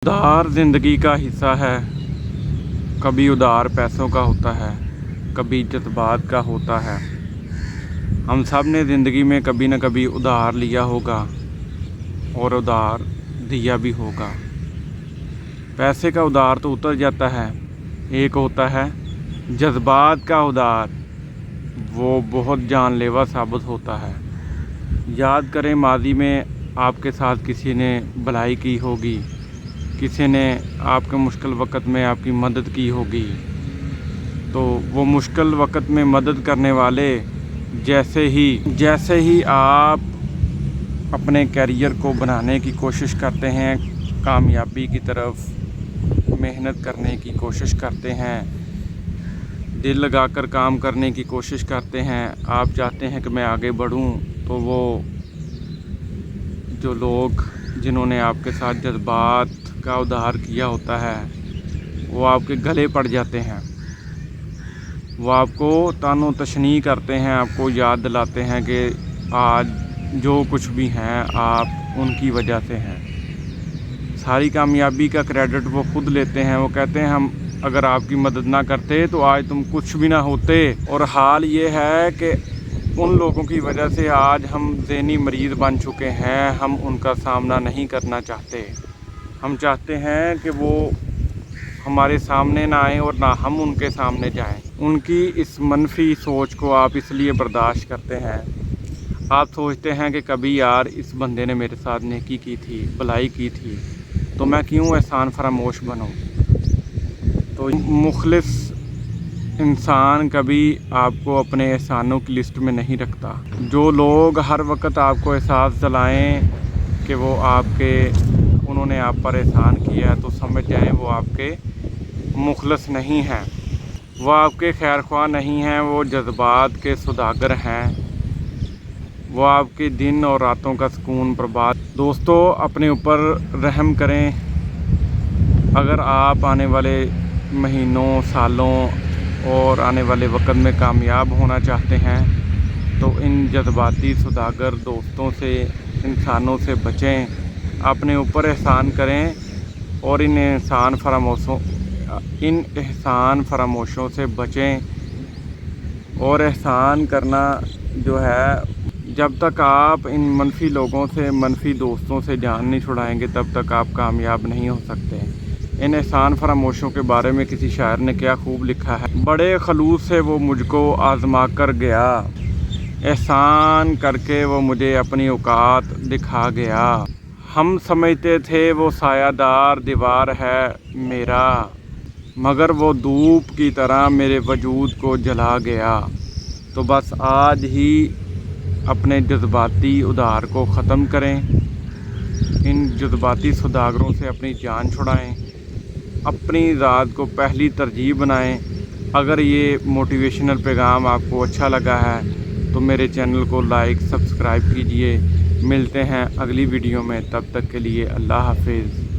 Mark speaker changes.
Speaker 1: उधार ज़िंदगी का हिस्सा है। कभी उधार पैसों का होता है, कभी जज्बात का होता है। हम सब ने ज़िंदगी में कभी न कभी उधार लिया होगा और उधार दिया भी होगा। पैसे का उधार तो उतर जाता है, एक होता है जज्बात का उधार, वो बहुत जानलेवा साबित होता है। याद करें, माजी में आपके साथ किसी ने भलाई की होगी, किसी ने आपके मुश्किल वक़्त में आपकी मदद की होगी, तो वो मुश्किल वक़्त में मदद करने वाले जैसे ही आप अपने करियर को बनाने की कोशिश करते हैं, कामयाबी की तरफ मेहनत करने की कोशिश करते हैं, दिल लगाकर काम करने की कोशिश करते हैं, आप चाहते हैं कि मैं आगे बढ़ूं, तो वो जो लोग जिन्होंने आपके साथ जज्बात का उधार किया होता है, वो आपके गले पड़ जाते हैं। वो आपको तानो तशनी करते हैं, आपको याद दिलाते हैं कि आज जो कुछ भी हैं आप उनकी वजह से हैं। सारी कामयाबी का क्रेडिट वो खुद लेते हैं। वो कहते हैं हम अगर आपकी मदद ना करते तो आज तुम कुछ भी ना होते। और हाल ये है कि उन लोगों की वजह से आज हम ज़हनी मरीज़ बन चुके हैं। हम उनका सामना नहीं करना चाहते। हम चाहते हैं कि वो हमारे सामने ना आए और ना हम उनके सामने जाएं। उनकी इस मनफी सोच को आप इसलिए बर्दाश्त करते हैं। आप सोचते हैं कि कभी यार इस बंदे ने मेरे साथ नेकी की थी, भलाई की थी, तो मैं क्यों एहसान फरामोश बनूं। तो मुखलिस इंसान कभी आपको अपने एहसानों की लिस्ट में नहीं रखता। जो लोग हर वक्त आपको एहसास दिलाएं कि उन्होंने आप पर एहसान किया है, तो समझ जाएं वो आपके मुखलिस नहीं हैं, वो आपके खैर ख्वाह नहीं हैं, वो जज्बात के सौदागर हैं, वो आपके दिन और रातों का सुकून बर्बाद। दोस्तों, अपने ऊपर रहम करें। अगर आप आने वाले महीनों, सालों और आने वाले वक्त में कामयाब होना चाहते हैं, तो इन जज्बाती सौदागर दोस्तों से, इंसानों से बचें। अपने ऊपर एहसान करें और इन एहसान फरामोशों से बचें। और एहसान करना जो है, जब तक आप इन मनफी लोगों से, मनफी दोस्तों से जान नहीं छुड़ाएंगे, तब तक आप कामयाब नहीं हो सकते। इन एहसान फरामोशों के बारे में किसी शायर ने क्या खूब लिखा है। बड़े खलूस से वो मुझको आजमा कर गया, एहसान करके वो मुझे अपनी औकात दिखा गया। हम समझते थे वो सायादार दीवार है मेरा, मगर वो धूप की तरह मेरे वजूद को जला गया। तो बस आज ही अपने जज्बाती उधार को ख़त्म करें, इन जज्बाती सौदागरों से अपनी जान छुड़ाएं, अपनी ज़ात को पहली तरजीह बनाएं। अगर ये मोटिवेशनल पैगाम आपको अच्छा लगा है तो मेरे चैनल को लाइक, सब्सक्राइब कीजिए। मिलते हैं अगली वीडियो में, तब तक के लिए अल्लाह हाफिज़।